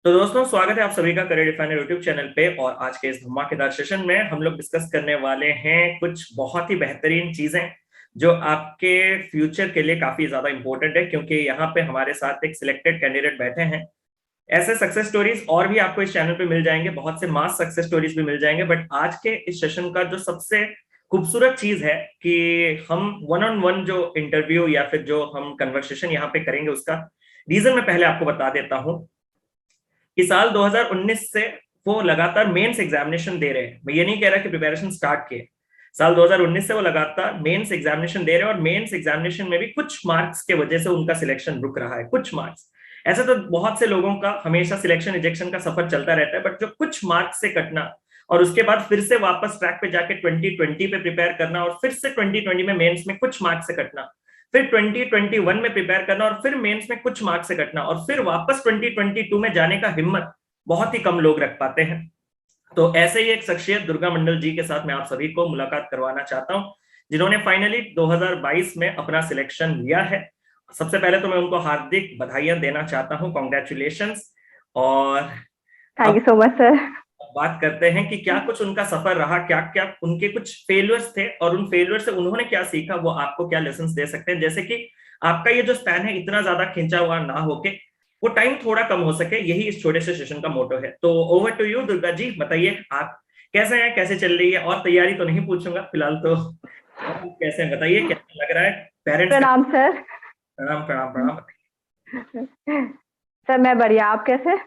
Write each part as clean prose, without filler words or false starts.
तो दोस्तों, स्वागत है आप सभी का करियर डिफाइनर यूट्यूब चैनल पे। और आज के इस धमाकेदार सेशन में हम लोग डिस्कस करने वाले हैं कुछ बहुत ही बेहतरीन चीजें जो आपके फ्यूचर के लिए काफी ज्यादा इंपॉर्टेंट है, क्योंकि यहाँ पे हमारे साथ एक सिलेक्टेड कैंडिडेट बैठे हैं। ऐसे सक्सेस स्टोरीज और भी आपको इस चैनल पे मिल जाएंगे, बहुत से मास सक्सेस स्टोरीज भी मिल जाएंगे, बट आज के इस सेशन का जो सबसे खूबसूरत चीज है कि हम वन ऑन वन जो इंटरव्यू या फिर जो हम कन्वर्सेशन यहाँ पे करेंगे, उसका रीजन मैं पहले आपको बता देता हूँ कि साल 2019 से वो लगातार मेंस एग्जामिनेशन दे रहे हैं। मैं ये नहीं कह रहा कि प्रिपरेशन स्टार्ट किए, साल 2019 से वो लगातार मेंस एग्जामिनेशन दे रहे हैं और मेंस एग्जामिनेशन में भी कुछ मार्क्स के वजह से उनका सिलेक्शन रुक रहा है। कुछ मार्क्स, ऐसे तो बहुत से लोगों का हमेशा सिलेक्शन रिजेक्शन का सफर चलता रहता है, बट जो कुछ मार्क्स से कटना और उसके बाद फिर से वापस ट्रैक पे जाके 2020 पे प्रिपेयर करना और फिर से 2020 में मेंस में कुछ मार्क्स से कटना, फिर 2021 में प्रिपेयर करना और फिर मेंस में कुछ मार्क्स से कटना और फिर वापस 2022 में जाने का हिम्मत बहुत ही कम लोग रख पाते हैं। तो ऐसे ही एक शख्सियत दुर्गा मंडल जी के साथ मैं आप सभी को मुलाकात करवाना चाहता हूं, जिन्होंने फाइनली 2022 में अपना सिलेक्शन लिया है। सबसे पहले तो मैं उनको हार्दिक बधाइयां देना चाहता हूं, कॉन्ग्रेचुलेशंस। और थैंक यू अब सो मच सर। बात करते हैं कि क्या कुछ उनका सफर रहा, क्या क्या उनके कुछ फेलियर्स थे और उन फेलियर से उन्होंने क्या सीखा, वो आपको क्या लेसन दे सकते हैं। जैसे कि आपका ये जो स्पैन है इतना ज्यादा खिंचा हुआ ना होके वो टाइम थोड़ा कम हो सके, यही इस छोटे से सेशन का मोटो है। तो over to you Durga ji, बताइए आप कैसे हैं, कैसे चल रही है। और तैयारी तो नहीं पूछूंगा फिलहाल, तो आप कैसे हैं बताइए, कैसा लग रहा है पेरेंट्स का। प्रणाम सर। प्रणाम प्रणाम प्रणाम। सर मैं बढ़िया, आप कैसे?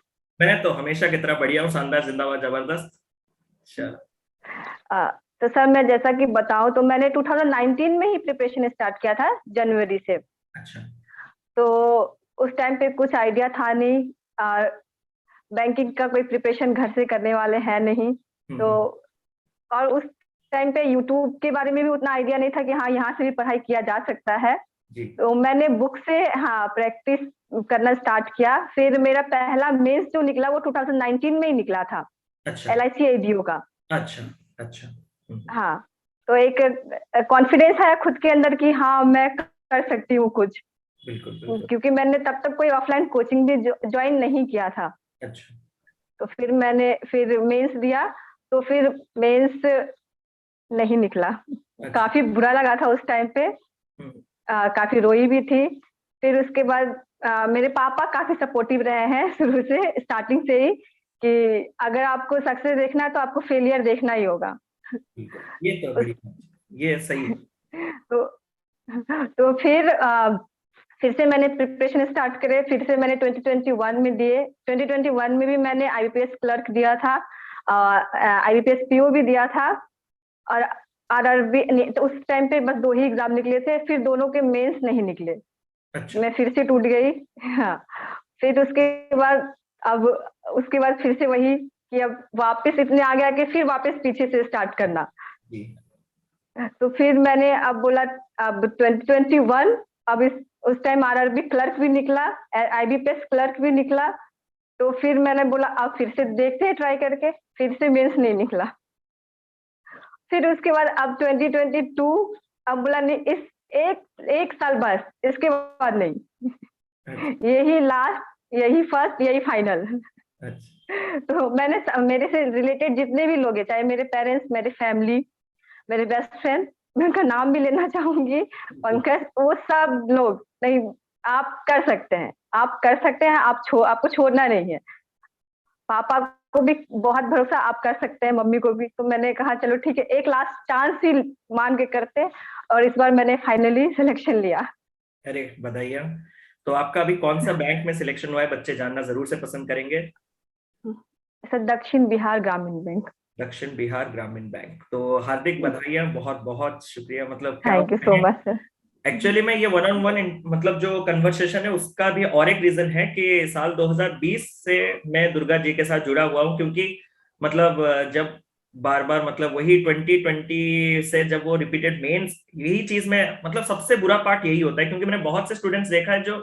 मैं तो हमेशा की तरह बढ़िया हूँ, शानदार, जिंदाबाद, जबरदस्त। चलो। तो सर मैं जैसा कि बताऊं तो मैंने 2019 में ही प्रिपरेशन स्टार्ट किया था, जनवरी से। अच्छा। तो उस टाइम पे कुछ आइडिया था नहीं, बैंकिंग का कोई प्रिपरेशन घर से करने वाले हैं नहीं। तो हम्म। और उस टाइम पे यूट्यूब के बारे में भी उतना आइडिया नहीं था कि हाँ यहाँ से भी पढ़ाई किया जा सकता है। जी। तो मैंने बुक से हाँ प्रैक्टिस करना स्टार्ट किया। फिर मेरा पहला मेंस जो निकला वो 2019 में ही निकला था, अच्छा LIC ADO का। अच्छा अच्छा। हाँ, तो एक कॉन्फिडेंस आया खुद के अंदर कि हाँ मैं कर सकती हूँ कुछ, बिल्कुल बिल्कुल। क्योंकि मैंने तब तक कोई ऑफलाइन कोचिंग भी ज्वाइन नहीं किया था। अच्छा तो फिर मेंस दिया, तो फिर मेंस नहीं निकला। अच्छा। काफी बुरा लगा था उस टाइम पे, हम्म। काफी रोई भी थी। फिर उसके बाद मेरे पापा काफी सपोर्टिव रहे हैं शुरू से, स्टार्टिंग से ही, कि अगर आपको सक्सेस देखना है तो आपको फेलियर देखना ही होगा। बिल्कुल, ये तो उस, बड़ी, ये सही है। तो तो फिर से मैंने प्रिपरेशन स्टार्ट करे। फिर से मैंने 2021 में दिए। 2021 में भी मैंने IBPS क्लर्क दिया था, IBPS PO भी दिया था, और RRB। तो उस टाइम पे बस दो ही एग्जाम निकले थे, फिर दोनों के मेंस नहीं निकले। अच्छा मैं फिर से टूट गई। हाँ, फिर अब उसके बाद फिर से वही कि अब वापस इतने आ गया कि फिर वापस पीछे से स्टार्ट करना। जी। तो फिर मैंने अब बोला अब 2021, अब उस टाइम RRB क्लर्क भी निकला, IBPS क्लर्क भी निकला। तो फिर मैंने बोला अब फिर से देखते हैं ट्राई करके। फिर से मेंस नहीं निकला। फिर उसके बाद अब 2022, अब बोला नहीं, इस एक एक साल बस, इसके बाद नहीं। अच्छा यही लास्ट, यही फर्स्ट, यही फाइनल। अच्छा। तो मैंने मेरे से रिलेटेड जितने भी लोग हैं, चाहे मेरे पेरेंट्स, मेरे फैमिली, मेरे बेस्ट फ्रेंड, मैं उनका नाम भी लेना चाहूंगी, जी। पंकज, वो सब लोग, नहीं आप कर सकते हैं, आप कर सकते हैं, आपको छोड़ना नहीं है। पापा को भी बहुत भरोसा, आप कर सकते हैं, मम्मी को भी। तो मैंने कहा चलो ठीक है, एक लास्ट चांस ही मान के करते। और इस बार मैंने फाइनली सिलेक्शन लिया। अरे बधाइयाँ। तो आपका अभी कौन सा बैंक में सिलेक्शन हुआ है, बच्चे जानना जरूर से पसंद करेंगे। सर दक्षिण बिहार ग्रामीण बैंक। दक्षिण बिहार ग्रामीण बैंक, तो हार्दिक बधाइयाँ, बहुत बहुत शुक्रिया। मतलब क्या थैंक यू होता सो है, मच सर। एक्चुअली में ये वन ऑन वन मतलब जो कन्वर्सेशन है उसका भी और एक रीजन है कि साल 2020 से मैं दुर्गा जी के साथ जुड़ा हुआ हूँ, क्योंकि मतलब जब बार बार मतलब वही 2020 से जब वो रिपीटेड मेंस, यही चीज में मतलब सबसे बुरा पार्ट यही होता है, क्योंकि मैंने बहुत से स्टूडेंट्स देखा है जो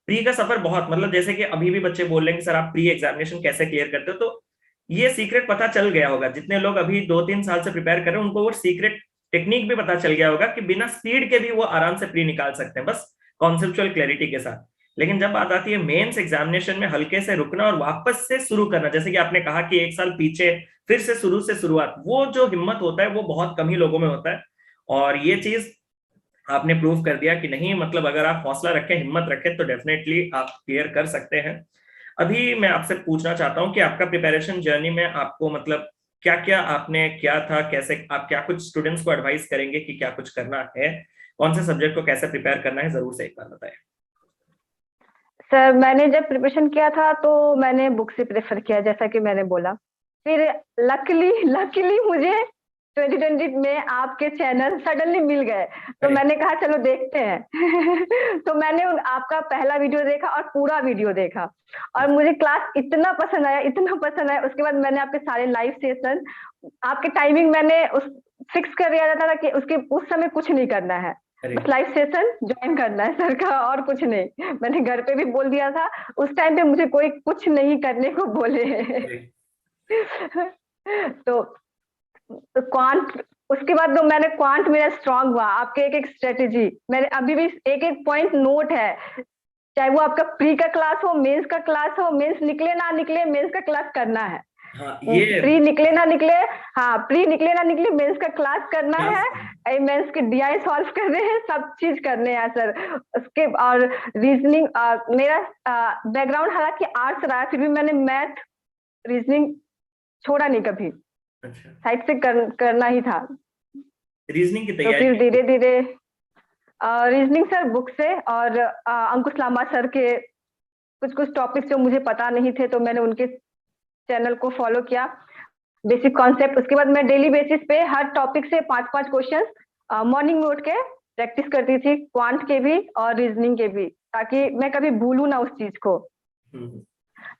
प्री का सफर बहुत, मतलब जैसे कि अभी भी बच्चे बोल रहे हैं कि सर आप प्री एग्जामिनेशन कैसे क्लियर करते हो। तो ये सीक्रेट पता चल गया होगा, जितने लोग अभी 2-3 साल से प्रिपेयर कर रहे हैं उनको वो सीक्रेट टेक्निक भी पता चल गया होगा कि बिना स्पीड के भी वो आराम से प्री निकाल सकते हैं, बस कॉन्सेप्चुअल क्लैरिटी के साथ। लेकिन जब बात आती है मेंस एग्जामिनेशन में हल्के से रुकना और वापस से शुरू करना, जैसे कि आपने कहा कि 1 साल पीछे फिर से शुरू से शुरुआत, वो जो हिम्मत होता है वो बहुत कम ही लोगों में होता है। और ये चीज आपने प्रूव कर दिया कि नहीं, मतलब अगर आप हौसला रखें, हिम्मत रखें, तो डेफिनेटली आप क्लियर कर सकते हैं। अभी मैं आपसे पूछना चाहता हूँ कि आपका प्रिपरेशन जर्नी में आपको मतलब क्या क्या आपने किया था, कैसे आप क्या कुछ स्टूडेंट्स को एडवाइस करेंगे कि क्या कुछ करना है, कौन से सब्जेक्ट को कैसे प्रिपेयर करना है, जरूर से एक बार बताएं। सर मैंने जब प्रिपरेशन किया था तो मैंने बुक से प्रेफर किया, जैसा कि मैंने बोला। फिर लकीली लकीली मुझे 2020 में आपके चैनल सडनली मिल गए, तो अरे मैंने कहा चलो देखते हैं। तो मैंने आपका पहला वीडियो देखा और पूरा वीडियो देखा, और मुझे क्लास इतना पसंद आया, इतना पसंद आया। उसके बाद मैंने आपके सारे लाइव सेशन, आपके टाइमिंग मैंने उस फिक्स कर दिया था कि उसके उस समय कुछ नहीं करना है, अरे बस लाइव सेशन ज्वाइन करना है सर का, और कुछ नहीं। मैंने घर पे भी बोल दिया था, उस टाइम पे मुझे कोई कुछ नहीं करने को बोले। अरे तो क्वांट, उसके बाद तो मैंने क्वांट मेरा स्ट्रांग हुआ, आपके एक एक स्ट्रेटेजी मैंने अभी भी एक एक पॉइंट नोट है, चाहे वो आपका प्री का क्लास हो, मेंस का क्लास हो, मेंस निकले ना निकले, मेंस का क्लास करना है। हाँ ये प्री निकले ना निकले, हाँ प्री निकले ना निकले, मेंस का क्लास करना है, मेंस के डीआई सॉल्व करने हैं, सब चीज करने हैं सर। उसके और रीजनिंग, मेरा बैकग्राउंड हालांकि आर्ट्स रहा है, फिर भी मैंने मैथ रीजनिंग छोड़ा नहीं कभी, अच्छा, साइड से करना ही था। रीजनिंग की तो फिर तैयारी। धीरे धीरे रीजनिंग सर बुक से, और अंकुश लांबा सर के कुछ कुछ टॉपिक्स जो मुझे पता नहीं थे, तो मैंने उनके चैनल को फॉलो किया, बेसिक कॉन्सेप्ट। उसके बाद मैं डेली बेसिस पे हर टॉपिक से 5-5 क्वेश्चंस मॉर्निंग में उठ के प्रैक्टिस करती थी, क्वांट के भी और रीजनिंग के भी, ताकि मैं कभी भूलूं ना उस चीज को। हम्म।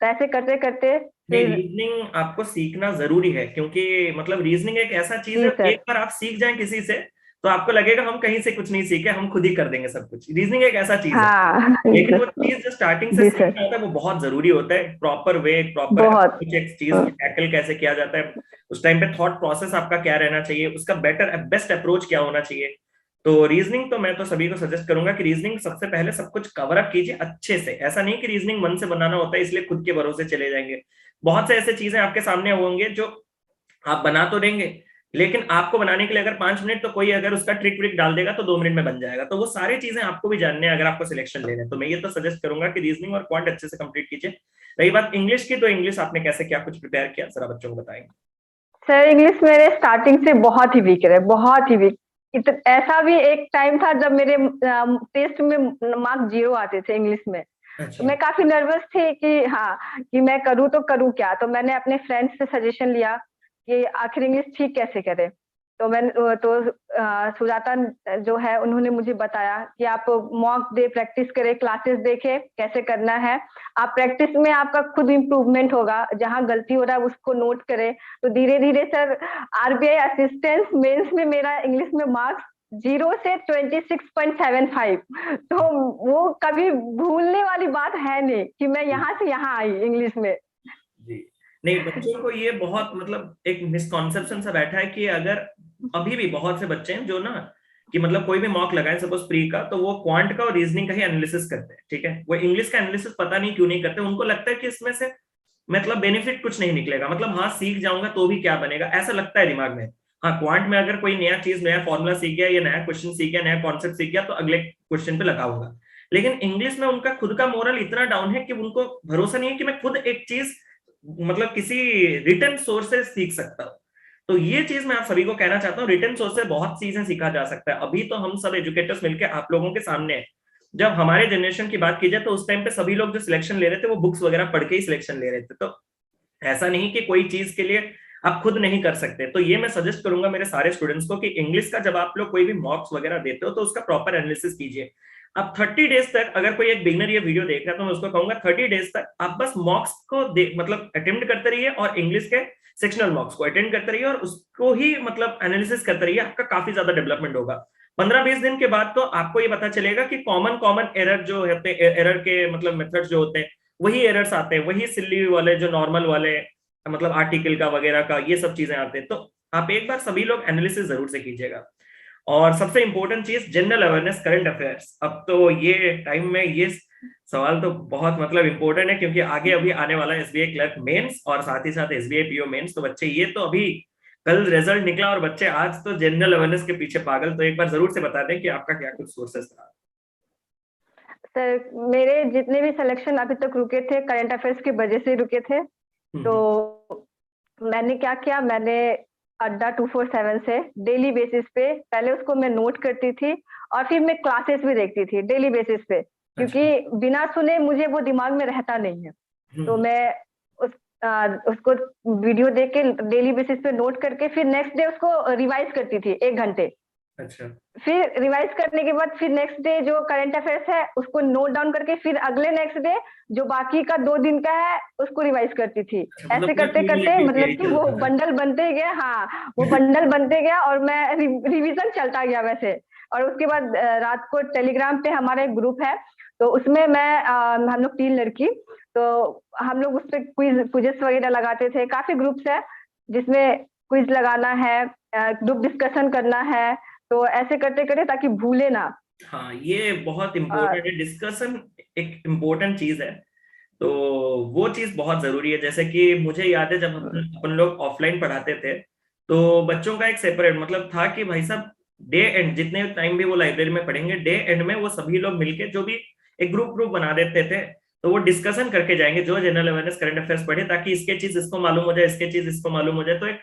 तो ऐसे करते करते नहीं, फिर। रीजनिंग आपको सीखना जरूरी है, क्योंकि मतलब रीजनिंग एक ऐसा चीज जी है, सर। एक बार आप सीख जाएं किसी से तो आपको लगेगा हम कहीं से कुछ नहीं सीखे, हम खुद ही कर देंगे सब कुछ। रीजनिंग एक ऐसा चीज है, हाँ। लेकिन वो चीज जो स्टार्टिंग से जी सीखना सर। होता है वो बहुत जरूरी होता है। प्रॉपर वे, प्रॉपर बहुत। अप्रोच, एक चीज को टैकल कैसे किया जाता है, उस टाइम पे थॉट प्रोसेस आपका क्या रहना चाहिए, उसका बेटर बेस्ट अप्रोच क्या होना चाहिए। तो रीजनिंग तो मैं तो सभी को सजेस्ट करूंगा कि रीजनिंग सबसे पहले सब कुछ कवर अप कीजिए अच्छे से। ऐसा नहीं कि रीजनिंग मन से बनाना होता है इसलिए खुद के भरोसे चले जाएंगे। बहुत से ऐसे चीजें आपके सामने होंगे जो आप बना तो देंगे, लेकिन आपको बनाने के लिए अगर 5 मिनट, तो कोई अगर उसका ट्रिक व्रिक डाल देगा तो 2 मिनट में बन जाएगा। तो वो सारी चीजें आपको भी जानने हैं अगर आपको सिलेक्शन लेना है। तो मैं ये तो सजेस्ट करूंगा कि रीजनिंग और क्वांट अच्छे से कंप्लीट कीजिए। रही बात इंग्लिश की, तो इंग्लिश आपने कैसे क्या कुछ प्रिपेयर किया, जरा बच्चों को बताएंगे। सर इंग्लिश मेरे स्टार्टिंग से बहुत ही वीक रहे, बहुत ही वीक। ऐसा भी एक टाइम था जब मेरे टेस्ट में मार्क्स 0 आते थे इंग्लिश में। तो अच्छा। मैं काफी नर्वस थी कि हाँ, कि मैं करूँ तो करूँ क्या। तो मैंने अपने फ्रेंड्स से सजेशन लिया कि आखिर इंग्लिश ठीक कैसे करें। तो मैंने तो सुजाता जो है उन्होंने मुझे बताया कि आप मॉक दे, प्रैक्टिस करें, क्लासेस देखे कैसे करना है। आप प्रैक्टिस में आपका खुद इम्प्रूवमेंट होगा, जहाँ गलती हो रहा है उसको नोट करें। तो धीरे धीरे सर आरबीआई असिस्टेंट मेंस में मेरा इंग्लिश में मार्क्स 0 से 26.75। तो वो कभी भूलने वाली बात है नहीं कि मैं यहाँ से यहाँ आई इंग्लिश में। जी। नहीं, बच्चों को ये बहुत मतलब एक मिसकॉन्सेप्शन सा बैठा है कि अगर अभी भी बहुत से बच्चे हैं जो ना कि मतलब कोई भी मॉक लगाए सपोज प्री का, तो वो क्वांट का और रीजनिंग का ही एनालिसिस करते हैं, ठीक है। वो इंग्लिश का एनालिसिस पता नहीं क्यों नहीं करते। उनको लगता है कि इसमें से मतलब बेनिफिट कुछ नहीं निकलेगा, मतलब हाँ सीख जाऊंगा तो भी क्या बनेगा, ऐसा लगता है दिमाग में। हाँ, क्वांट में अगर कोई नया चीज, नया फॉर्मूला सीख गया या नया क्वेश्चन सीख गया, नया कॉन्सेप्ट सीख गया, तो अगले क्वेश्चन पे लगाऊंगा। लेकिन इंग्लिश में उनका खुद का मोरल इतना डाउन है कि उनको भरोसा नहीं है कि मैं खुद एक चीज मतलब किसी रिटर्न सोर्स से सीख सकता हूँ। तो ये चीज मैं आप सभी को कहना चाहता हूँ, रिटर्न सोर्स से बहुत चीजें सीखा जा सकता है। अभी तो हम सब एजुकेटर्स मिलकर आप लोगों के सामने हैं। जब हमारे जनरेशन की बात की जाए तो उस टाइम पे सभी लोग जो सिलेक्शन ले रहे थे वो बुक्स वगैरह पढ़ के ही सिलेक्शन ले रहे थे। तो ऐसा नहीं कि कोई चीज के लिए आप खुद नहीं कर सकते। तो ये मैं सजेस्ट करूंगा मेरे सारे स्टूडेंट्स को कि इंग्लिश का जब आप लोग कोई भी मॉक्स वगैरह देते हो तो उसका प्रॉपर एनालिसिस कीजिए। आप 30 डेज तक, अगर कोई एक बिगनर ये वीडियो देख रहा है तो मैं उसको कहूंगा 30 डेज तक आप बस मॉक्स को मतलब अटेम्प्ट करते रहिए, और इंग्लिश के सेक्शनल मॉक्स को अटेंड करते रहिए और उसको ही मतलब एनालिसिस करते रहिए। आपका काफी ज्यादा डेवलपमेंट होगा। 15-20 दिन के बाद तो आपको ये पता चलेगा कि कॉमन कॉमन एरर जो होते हैं, एरर के मतलब मेथड्स जो होते हैं वही एरर्स आते हैं, वही सिल्ली वाले जो नॉर्मल वाले मतलब आर्टिकल का वगैरह का ये सब चीजें आते हैं। तो आप एक बार सभी लोग एनालिसिस जरूर से कीजिएगा। और सबसे इंपॉर्टेंट चीज जनरल अवेयरनेस, करंट अफेयर्स। अब तो ये टाइम में ये सवाल तो बहुत मतलब इम्पोर्टेंट है, क्योंकि आगे अभी आने वाला है एसबीआई क्लर्क मेंस और साथ ही साथ एसबीआई पीओ मेंस। तो बच्चे ये तो अभी कल रिजल्ट निकला और बच्चे आज तो जनरल अवेयरनेस के पीछे पागल। तो एक बार जरूर से बता दें कि आपका क्या कुछ सोर्सेस था। सर मेरे जितने भी सिलेक्शन अभी तक रुके थे करंट अफेयर्स की वजह से रुके थे। तो मैंने क्या किया, मैंने अड्डा 247 से डेली बेसिस पे पहले उसको मैं नोट करती थी, और फिर मैं क्लासेस भी देखती थी डेली बेसिस पे, अच्छा। क्योंकि बिना सुने मुझे वो दिमाग में रहता नहीं है। तो हम्म। मैं उस उसको वीडियो देख के डेली बेसिस पे नोट करके फिर नेक्स्ट डे उसको रिवाइज करती थी 1 घंटे। अच्छा। फिर रिवाइज करने के बाद फिर नेक्स्ट डे जो करंट अफेयर्स है उसको नोट डाउन करके फिर अगले नेक्स्ट डे जो बाकी का 2 दिन का है उसको रिवाइज करती थी। अच्छा, मतलब ऐसे पूरा करते करते क्यूमुलेटिव मतलब यही कि वो चलता था। बंडल बनते गया, हाँ वो बंडल बनते गया, और मैं रिवीजन चलता गया वैसे। और उसके बाद रात को टेलीग्राम पे हमारा एक ग्रुप है, तो उसमें हम लोग 3 लड़की, तो हम लोग उस पर क्विजेस वगैरह लगाते थे। काफी ग्रुप्स है जिसमें क्विज लगाना है, ग्रुप डिस्कशन करना है, तो ऐसे करते करते ताकि भूले ना। हाँ, ये बहुत इम्पोर्टेंट और है, डिस्कशन एक इम्पोर्टेंट चीज है। तो वो चीज बहुत जरूरी है। जैसे कि मुझे याद है जब अपन अपन लोग ऑफलाइन पढ़ाते थे, तो बच्चों का एक सेपरेट मतलब था कि भाई साहब डे एंड जितने टाइम भी वो लाइब्रेरी में पढ़ेंगे, डे एंड में वो सभी लोग मिलके जो भी एक ग्रुप ग्रुप बना देते थे, तो वो डिस्कशन करके जाएंगे जो जनरल अवेयरनेस करंट अफेयर्स पढ़े, ताकि इसके चीज इसको मालूम हो जाए, इसके चीज इसको मालूम हो जाए। तो एक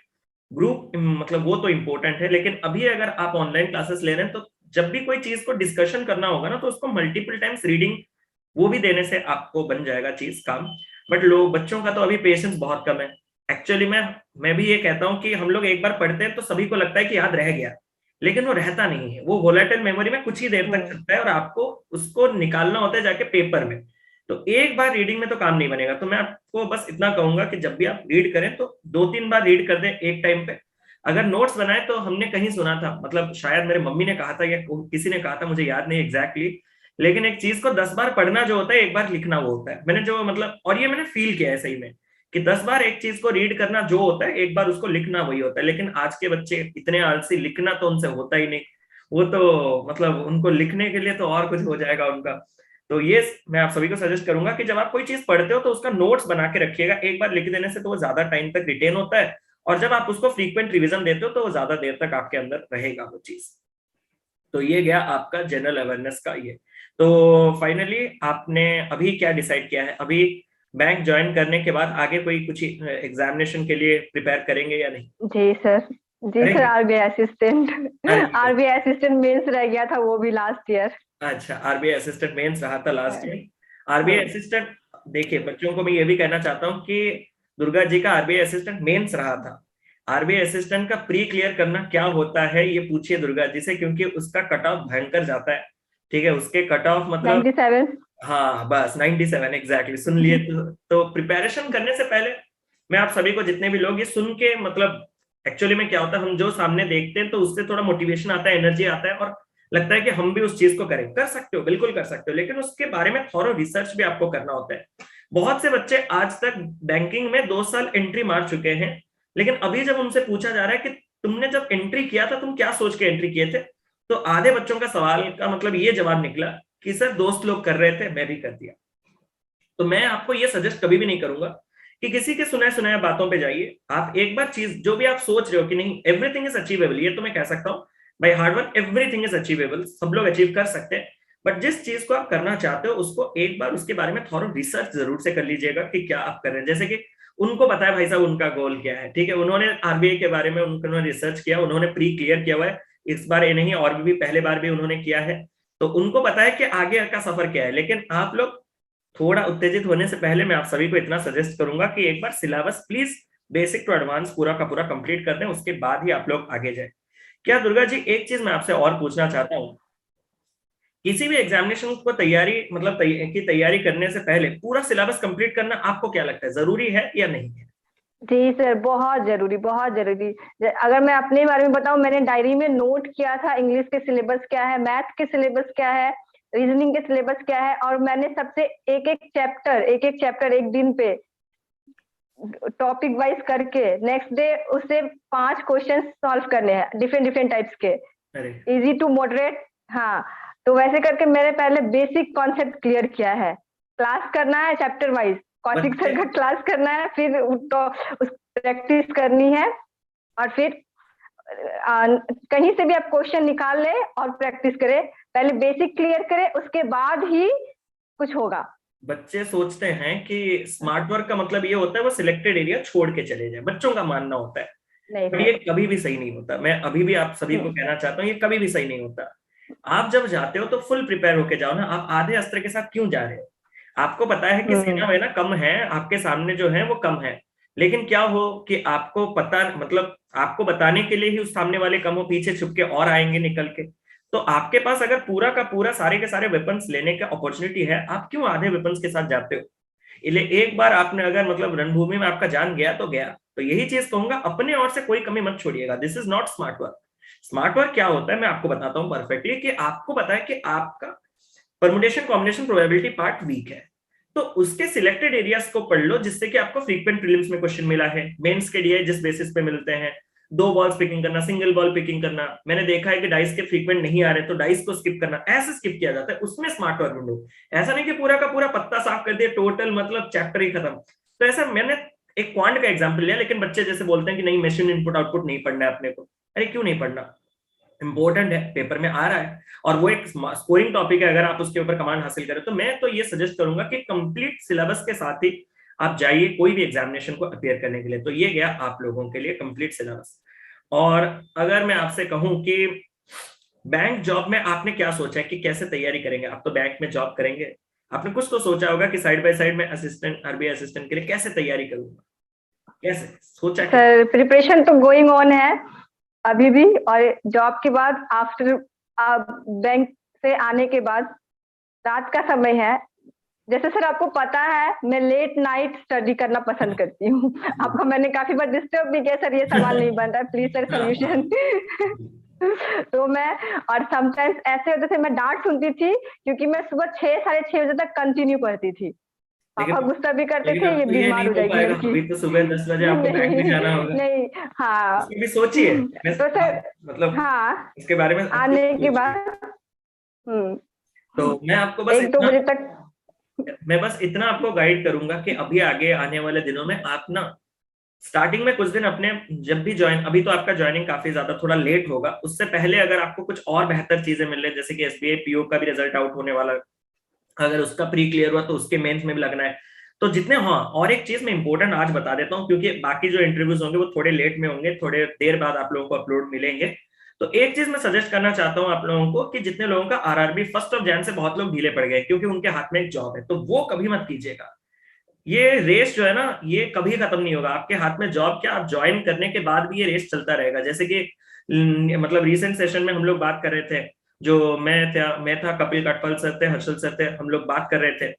ग्रुप मतलब वो तो इम्पोर्टेंट है। लेकिन अभी अगर आप ऑनलाइन क्लासेस ले रहे हैं, तो जब भी कोई चीज को डिस्कशन करना होगा ना, तो उसको मल्टीपल टाइम्स रीडिंग वो भी देने से आपको बन जाएगा चीज काम। बट लोग बच्चों का तो अभी पेशेंस बहुत कम है। एक्चुअली मैं भी ये कहता हूँ कि हम लोग एक बार पढ़ते हैं तो सभी को लगता है कि याद रह गया, लेकिन वो रहता नहीं है। वो वोलेटाइल मेमोरी में कुछ ही देर तक हम्म, चलता है, और आपको उसको निकालना होता है जाके पेपर में। तो एक बार रीडिंग में तो काम नहीं बनेगा। तो मैं आपको बस इतना कहूंगा कि जब भी आप रीड करें तो 2-3 बार रीड कर दें एक टाइम पे। अगर नोट्स बनाए तो हमने कहीं सुना था, मतलब शायद मेरे मम्मी ने कहा था या किसी ने कहा था, मुझे याद नहीं एग्जैक्टली, लेकिन एक चीज को 10 बार पढ़ना जो होता है, एक बार लिखना वो होता है। मैंने जो मतलब, और ये मैंने फील किया है सही में, कि 10 बार एक चीज को रीड करना जो होता है, एक बार उसको लिखना वही होता है। लेकिन आज के बच्चे इतने आलसी, लिखना तो उनसे होता ही नहीं। वो तो मतलब उनको लिखने के लिए तो और कुछ हो जाएगा उनका। तो ये मैं आप सभी को सजेस्ट करूंगा कि जब आप कोई चीज पढ़ते हो तो उसका नोट्स बना के रखिएगा। एक बार लिख देने से तो वो ज्यादा टाइम तक रिटेन होता है, और जब आप उसको फ्रीक्वेंट रिवीजन देते हो तो वो ज्यादा देर तक आपके अंदर रहेगा वो चीज। तो ये गया आपका जनरल अवेयरनेस का ये। तो फाइनली आपने अभी क्या डिसाइड किया है? अभी बैंक ज्वाइन करने के बाद आगे कोई कुछ एग्जामिनेशन के लिए प्रिपेयर करेंगे या नहीं? जी सर, जी सर, करेंगे। आरबीआई असिस्टेंट अरे, आरबीआई असिस्टेंट मेंस रह गया था वो भी लास्ट ईयर। अच्छा, आरबीआई असिस्टेंट मेंस रहा था लास्ट में। आरबीआई असिस्टेंट, देखिए बच्चों को मैं ये भी कहना चाहता हूँ कि दुर्गा जी का आरबीआई असिस्टेंट मेंस रहा था। आरबीआई असिस्टेंट का प्री क्लियर करना क्या होता है ये पूछिए दुर्गा जी से, क्योंकि उसका कट ऑफ भयंकर जाता है। ठीक है, उसके कट ऑफ मतलब, 97। हाँ बस 97 एग्जैक्टली सुन लिए। तो प्रिपरेशन करने से पहले मैं आप सभी को, जितने भी लोग ये सुन के मतलब, एक्चुअली में क्या होता है, हम जो सामने देखते हैं तो उससे थोड़ा मोटिवेशन आता है, एनर्जी आता है, और लगता है कि हम भी उस चीज को करें। कर सकते हो, बिल्कुल कर सकते हो, लेकिन उसके बारे में थोड़ा रिसर्च भी आपको करना होता है। बहुत से बच्चे आज तक बैंकिंग में 2 साल एंट्री मार चुके हैं, लेकिन अभी जब उनसे पूछा जा रहा है कि तुमने जब एंट्री किया था तुम क्या सोच के एंट्री किए थे, तो आधे बच्चों का सवाल का मतलब ये जवाब निकला कि सर दोस्त लोग कर रहे थे, मैं भी कर दिया। तो मैं आपको ये सजेस्ट कभी भी नहीं करूंगा कि किसी के सुनाए सुनाए बातों पे जाइए। आप एक बार चीज जो भी आप सोच रहे हो कि नहीं एवरीथिंग इज अचीवेबल, ये तो मैं कह सकता हूँ भाई, हार्डवर्क एवरीथिंग इज अचीवेबल, सब लोग अचीव कर सकते हैं। बट जिस चीज को आप करना चाहते हो उसको एक बार उसके बारे में थोड़ा रिसर्च जरूर से कर लीजिएगा कि क्या आप कर रहे हैं। जैसे कि उनको पता है भाई साहब उनका गोल क्या है, ठीक है, उन्होंने आरबीआई के बारे में उन्होंने रिसर्च किया, उन्होंने प्री क्लियर किया हुआ है। इस बार ये नहीं, और भी पहले बार भी उन्होंने किया है, तो उनको पता है कि आगे का सफर क्या है। लेकिन आप लोग थोड़ा उत्तेजित होने से पहले मैं आप सभी को इतना सजेस्ट करूंगा कि एक बार syllabus please basic to advance पूरा का पूरा कंप्लीट कर दें, उसके बाद ही आप लोग आगे जाए। क्या दुर्गा जी, एक चीज मैं आपसे और पूछना चाहता हूँ, किसी भी एग्जामिनेशन को तैयारी मतलब की तैयारी करने से पहले पूरा सिलेबस कंप्लीट करना आपको क्या लगता है, जरूरी है या नहीं है? जी सर, बहुत जरूरी, बहुत जरूरी। अगर मैं अपने बारे में बताऊं, मैंने डायरी में नोट किया था इंग्लिश के सिलेबस क्या है, मैथ के सिलेबस क्या है, रीजनिंग के सिलेबस क्या है, और मैंने सबसे एक एक चैप्टर एक दिन पे टॉपिक वाइज करके नेक्स्ट डे उससे 5 क्वेश्चन सॉल्व करने हैं, डिफरेंट डिफरेंट टाइप्स के, अरे, इजी टू मॉडरेट। हाँ, तो वैसे करके मैंने पहले बेसिक कॉन्सेप्ट क्लियर किया है। क्लास करना है चैप्टर वाइज, कौशिक सर का क्लास करना है, फिर तो उस प्रैक्टिस करनी है, और फिर कहीं से भी आप क्वेश्चन निकाल ले और प्रैक्टिस करें। पहले बेसिक क्लियर करें, उसके बाद ही कुछ होगा। बच्चे सोचते हैं कि स्मार्ट वर्क का मतलब ये होता है वो सिलेक्टेड एरिया छोड़ के चले जाए, बच्चों का मानना होता है। नहीं पर ये कभी भी सही नहीं होता। मैं अभी भी आप सभी को कहना चाहता हूँ, ये कभी भी सही नहीं होता। आप जब जाते हो तो फुल प्रिपेयर होके जाओ ना। आप आधे अस्त्र के साथ क्यों जा रहे हो? आपको पता है कि सेना में ना कम है, आपके सामने जो है वो कम है, लेकिन क्या हो कि आपको पता, मतलब आपको बताने के लिए ही उस सामने वाले कम हो, पीछे छुप के और आएंगे निकल के। तो आपके पास अगर पूरा का पूरा सारे के सारे वेपन्स लेने का अपॉर्चुनिटी है, आप क्यों आधे वेपन्स के साथ जाते हो? इसलिए एक बार आपने अगर मतलब रणभूमि में आपका जान गया तो गया। तो यही चीज कहूंगा, अपने ओर से कोई कमी मत छोड़िएगा। This is not smart work. Smart work क्या होता है मैं आपको बताता हूँ परफेक्टली, कि आपको पता है कि आपका permutation combination probability part weak है, तो उसके सिलेक्टेड एरियाज को पढ़ लो, जिससे कि आपको फ्रीक्वेंट प्रीलिम्स में क्वेश्चन मिला है, मेंस के लिए जिस बेसिस पे मिलते हैं, दो बॉल्स पिकिंग करना, सिंगल बॉल पिकिंग करना। मैंने देखा है कि डाइस के फ्रीक्वेंट नहीं आ रहे तो डाइस को स्किप करना, ऐसे स्किप किया जाता है, उसमें स्मार्ट वर्क ढूंढो। ऐसा नहीं कि पूरा का पूरा पत्ता साफ कर दिया, टोटल मतलब चैप्टर ही खत्म। तो ऐसा मैंने एक क्वांट का एग्जाम्पल लिया, लेकिन बच्चे जैसे बोलते हैं कि नहीं मशीन इनपुट आउटपुट नहीं पढ़ना है अपने को। अरे क्यों नहीं पढ़ना? इंपॉर्टेंट है, पेपर में आ रहा है और वो एक स्कोरिंग टॉपिक है। अगर आप उसके ऊपर कमांड हासिल करें तो मैं तो ये सजेस्ट करूंगा कि कंप्लीट सिलेबस के साथ ही आप जाइए कोई भी एग्जामिनेशन को अपियर करने के लिए। तो ये गया आप लोगों के लिए कंप्लीट सिलेबस। और अगर मैं आपसे कहूं कि बैंक जॉब में आपने क्या सोचा है कि कैसे तैयारी करेंगे? आप तो बैंक में जॉब करेंगे, आपने कुछ तो सोचा होगा कि साइड बाय साइड में असिस्टेंट, आरबीआई असिस्टेंट के लिए कैसे तैयारी करूंगा, कैसे सोचा? सर प्रिपरेशन तो गोइंग ऑन है अभी भी, और जॉब के बाद आफ्टर बैंक से आने के बाद रात का समय है। जैसे सर आपको पता है मैं लेट नाइट स्टडी करना पसंद करती हूँ। आपको मैंने काफी बार डिस्टर्ब भी किया, सर ये सवाल नहीं बन रहा है, प्लीज सर सोल्यूशन। तो मैं, और समटाइम्स ऐसे होते थे मैं डांट सुनती थी क्योंकि मैं सुबह 6 साढ़े 6 बजे तक कंटिन्यू करती थी। पापा गुस्सा भी करते थे, ये बीमार हो जाएगी लड़की। अभी तो सुबह 10 बजे आपको बैंक में जाना होगा। नहीं, हाँ उसकी भी सोचिए। तो सर, मतलब हाँ इसके बारे में आने के बाद तो मैं आपको बस 1-2 बजे तक, मैं बस इतना आपको गाइड करूंगा कि अभी आगे आने वाले दिनों में आप ना स्टार्टिंग में कुछ दिन अपने, जब भी ज्वाइन, अभी तो आपका ज्वाइनिंग काफी ज्यादा थोड़ा लेट होगा, उससे पहले अगर आपको कुछ और बेहतर चीजें मिल रही, जैसे कि एसबीआई पीओ का भी रिजल्ट आउट होने वाला, अगर उसका प्री क्लियर हुआ तो उसके मेंस में भी लगना है। तो जितने, हाँ और एक चीज मैं इंपॉर्टेंट आज बता देता हूँ, क्योंकि बाकी जो इंटरव्यूज होंगे वो थोड़े लेट में होंगे, थोड़े देर बाद आप लोगों को अपलोड मिलेंगे। तो एक चीज मैं सजेस्ट करना चाहता हूँ आप लोगों को, कि जितने लोगों का आरआरबी 1 जनवरी से बहुत लोग ढीले पड़ गए क्योंकि उनके हाथ में एक जॉब है, तो वो कभी मत कीजिएगा। ये रेस जो है ना, ये कभी खत्म नहीं होगा। आपके हाथ में जॉब क्या, आप ज्वाइन करने के बाद भी ये रेस चलता रहेगा। जैसे कि मतलब रिसेंट सेशन में हम लोग बात कर रहे थे, जो मैं था कपिल कटपल सर थे, हर्षल सर थे, हम लोग बात कर रहे थे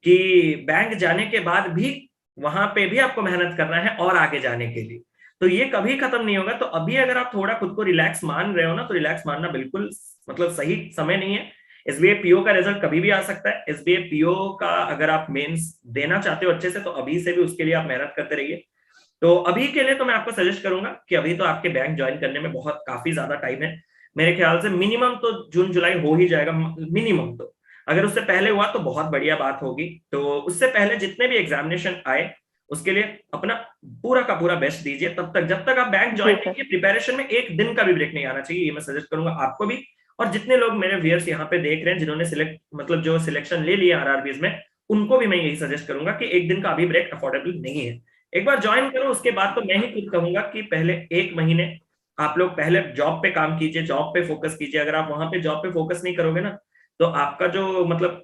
कि बैंक जाने के बाद भी वहां पे भी आपको मेहनत करना है और आगे जाने के लिए, तो ये कभी खत्म नहीं होगा। तो अभी अगर आप थोड़ा खुद को रिलैक्स मान रहे हो ना, तो रिलैक्स मानना बिल्कुल मतलब सही समय नहीं है। एसबीआई पीओ का रिजल्ट कभी भी आ सकता है। एसबीआई पीओ का अगर आप मेंस देना चाहते हो अच्छे से, तो अभी से भी उसके लिए आप मेहनत करते रहिए। तो अभी के लिए तो मैं आपको सजेस्ट करूंगा कि अभी तो आपके बैंक ज्वाइन करने में बहुत काफी ज्यादा टाइम है। मेरे ख्याल से मिनिमम तो जून जुलाई हो ही जाएगा मिनिमम। तो अगर उससे पहले हुआ तो बहुत बढ़िया बात होगी। तो उससे पहले जितने भी एग्जामिनेशन आए उसके लिए अपना पूरा का पूरा बेस्ट दीजिए। तब तक, जब तक आप बैंक ज्वाइन कीजिए, प्रिपरेशन में एक दिन का भी ब्रेक नहीं आना चाहिए, ये मैं सजेस्ट करूंगा आपको भी। और जितने लोग मेरे व्यूअर्स यहाँ पे देख रहे हैं जिन्होंने सिलेक्ट, मतलब जो सिलेक्शन ले लिया आरआरबीज में, उनको भी मैं यही सजेस्ट करूंगा कि एक दिन का अभी ब्रेक अफोर्डेबल नहीं है। एक बार ज्वाइन करो, उसके बाद तो मैं ही खुद कहूंगा कि पहले 1 महीने आप लोग पहले जॉब पे काम कीजिए, जॉब पे फोकस कीजिए। अगर आप वहां पे जॉब पे फोकस नहीं करोगे ना, तो आपका जो मतलब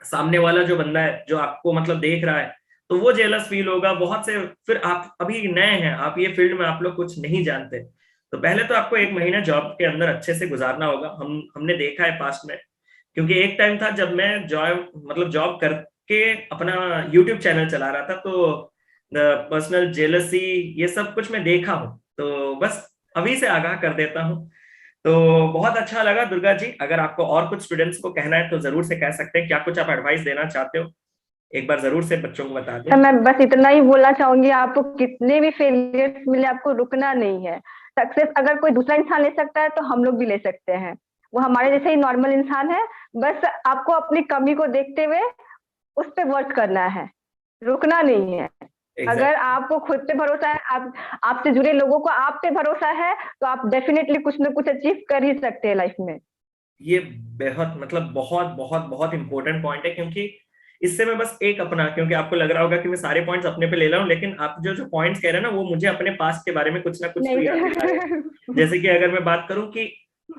सामने वाला जो बंदा है जो आपको मतलब देख रहा है, तो वो जेलस फील होगा बहुत से। फिर आप अभी नए हैं, आप ये फील्ड में आप लोग कुछ नहीं जानते, तो पहले तो आपको 1 महीना जॉब के अंदर अच्छे से गुजारना होगा। हमने देखा है पास्ट में, क्योंकि एक टाइम था जब मैं जॉब करके अपना यूट्यूब चैनल चला रहा था, तो पर्सनल जेलसी ये सब कुछ मैं देखा हूँ। तो बस अभी से आगाह कर देता हूँ। तो बहुत अच्छा लगा दुर्गा जी। अगर आपको और कुछ स्टूडेंट्स को कहना है तो जरूर से कह सकते हैं। क्या कुछ आप एडवाइस देना चाहते हो? एक बार जरूर से बच्चों को बता दें। मैं बस इतना ही बोलना चाहूंगी, आपको कितने भी फेलियर्स मिले आपको रुकना नहीं है। सक्सेस अगर कोई दूसरा इंसान ले सकता है तो हम लोग भी ले सकते हैं। वो हमारे जैसे ही नॉर्मल इंसान है, बस आपको अपनी कमी को देखते हुए उस पे वर्क करना है, रुकना नहीं है। अगर एग्जैक्टली। आपको खुद पे भरोसा है, आप आपसे जुड़े लोगों को आप पे भरोसा है, तो आप डेफिनेटली कुछ ना कुछ अचीव कर ही सकते हैं लाइफ में। ये बेहद मतलब बहुत बहुत बहुत इंपॉर्टेंट पॉइंट है, क्योंकि इससे मैं बस एक अपना, क्योंकि आपको लग रहा होगा कि मैं सारे पॉइंट्स अपने पे ले रहा हूँ, लेकिन आप जो जो पॉइंट्स कह रहे हैं ना, वो मुझे अपने पास्ट के बारे में कुछ ना कुछ तो नहीं याद दिला रहे हैं। तो जैसे कि अगर मैं बात करूं कि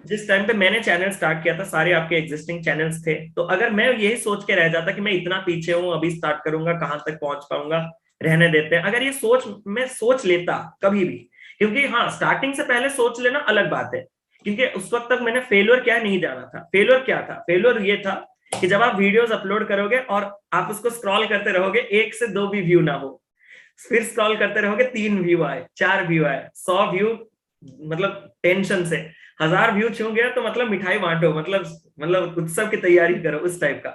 जिस टाइम पे मैंने चैनल स्टार्ट किया था, सारे आपके एग्जिस्टिंग चैनल्स थे, तो अगर मैं यही सोच के रह जाता कि मैं इतना पीछे हूं, अभी स्टार्ट करूंगा, कहां तक पहुंच पाऊंगा, रहने देते हैं, अगर ये सोच मैं सोच लेता कभी भी, क्योंकि हाँ स्टार्टिंग से पहले सोच लेना अलग बात है, क्योंकि उस वक्त तक मैंने फेलियर क्या है नहीं जाना था। फेलियर क्या था? फेलियर ये था कि जब आप वीडियोस अपलोड करोगे और आप उसको स्क्रॉल करते रहोगे, 1 से 2 भी व्यू ना हो, फिर स्क्रॉल करते रहोगे, 3 व्यू आए, 4 व्यू आए, 100 व्यू, मतलब टेंशन से 1000 व्यू छू गया तो मतलब मिठाई बांटो, मतलब उत्सव की तैयारी करो, उस टाइप का।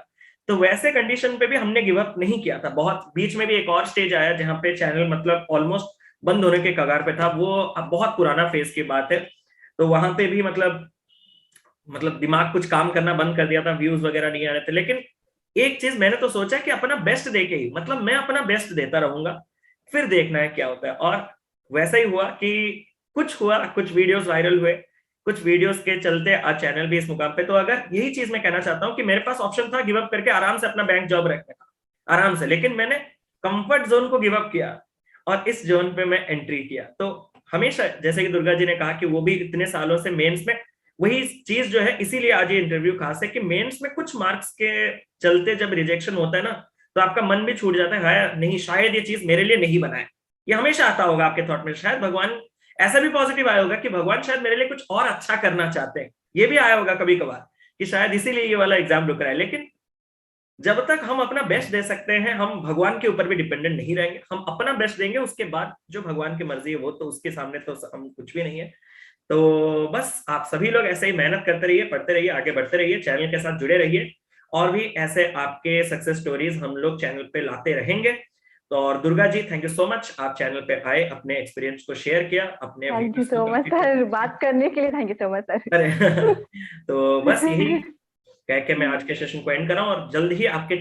तो वैसे कंडीशन पे भी हमने गिव अप नहीं किया था। बहुत बीच में भी एक और स्टेज आया जहां पे चैनल मतलब ऑलमोस्ट बंद होने के कगार पे था, वो अब बहुत पुराना फेज की बात है। तो वहां पे भी मतलब दिमाग कुछ काम करना बंद कर दिया था, व्यूज वगैरह नहीं आ रहे थे, लेकिन एक चीज मैंने तो सोचा कि अपना बेस्ट देके ही, मतलब मैं अपना बेस्ट देता रहूंगा, फिर देखना है क्या होता है। और वैसा ही हुआ कि कुछ हुआ, कुछ वीडियोस वायरल हुए, कुछ वीडियोस के चलते आज चैनल भी इस मुकाम पे। तो अगर यही चीज मैं कहना चाहता हूँ कि मेरे पास ऑप्शन था गिव अप करके आराम से अपना बैंक जॉब रखने का, आराम से, लेकिन मैंने कंफर्ट जोन को गिव अप किया और इस जोन पे मैं एंट्री किया। तो हमेशा जैसे कि दुर्गा जी ने कहा कि वो भी इतने सालों से मेंस में, वही चीज जो है, इसीलिए आज ये इंटरव्यू खास है कि मेंस में कुछ मार्क्स के चलते जब रिजेक्शन होता है ना, तो आपका मन भी छूट जाता है, हाय नहीं शायद ये चीज मेरे लिए नहीं बना है। ये हमेशा आता होगा आपके थॉट में, शायद भगवान, ऐसा भी पॉजिटिव आया होगा कि भगवान शायद मेरे लिए कुछ और अच्छा करना चाहते हैं, ये भी आया होगा कभी कभार कि शायद इसीलिए ये वाला एग्जाम रुक रहा है। लेकिन जब तक हम अपना बेस्ट दे सकते हैं, हम भगवान के ऊपर भी डिपेंडेंट नहीं रहेंगे, हम अपना बेस्ट देंगे, उसके बाद जो भगवान की मर्जी है वो तो उसके सामने तो हम कुछ भी नहीं है। तो बस आप सभी लोग ऐसे ही मेहनत करते रहिए, पढ़ते रहिए, आगे बढ़ते रहिए, चैनल के साथ जुड़े रहिए, और भी ऐसे आपके सक्सेस स्टोरीज हम लोग चैनल पे लाते रहेंगे। तो और Durga ji, thank you so much, आप चैनल पे आए, अपने एक्सपीरियंस को शेयर किया, अपने थैंक यू वीडियोस को सो मच कंप्लीट सर, किया। बात करने के लिए थैंक यू सो मच अरे तो बस यही सर। कह के मैं आज के सेशन को एंड कर रहा हूँ, और जल्द ही आपके